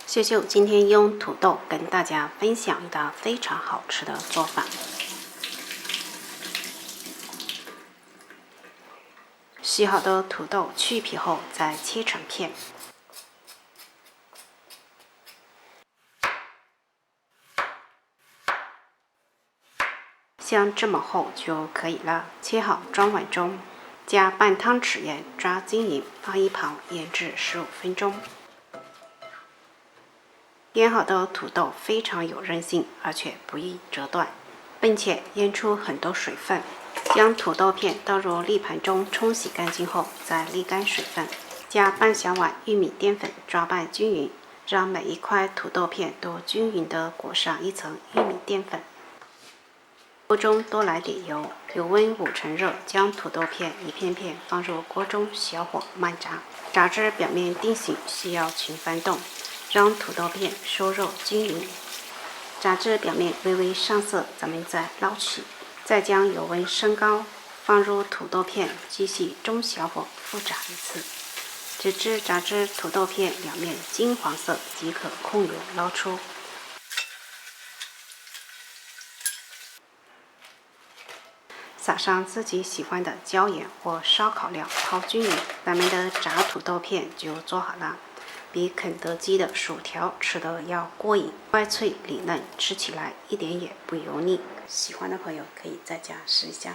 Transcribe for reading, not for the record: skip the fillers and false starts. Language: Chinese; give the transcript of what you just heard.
秀秀今天用土豆跟大家分享一道非常好吃的做法。洗好的土豆去皮后再切成片，像这么厚就可以了。切好装碗中，加半汤匙盐抓均匀，放一旁腌制15分钟。腌好的土豆非常有韧性，而且不易折断，并且腌出很多水分。将土豆片倒入沥盘中冲洗干净后，再沥干水分，加半小碗玉米淀粉抓拌均匀，让每一块土豆片都均匀地裹上一层玉米淀粉。锅中多来点油，油温5成热，将土豆片一片片放入锅中，小火慢炸。炸至表面定型，需要勤翻动，让土豆片收肉均匀。炸至表面微微上色，咱们再捞起，再将油温升高，放入土豆片，继续中小火复炸一次，直至炸至土豆片两面金黄色即可控油捞出。撒上自己喜欢的椒盐或烧烤料，泡均匀，咱们的炸土豆片就做好了。比肯德基的薯条吃的要过瘾，外脆里嫩，吃起来一点也不油腻。喜欢的朋友可以在家试一下。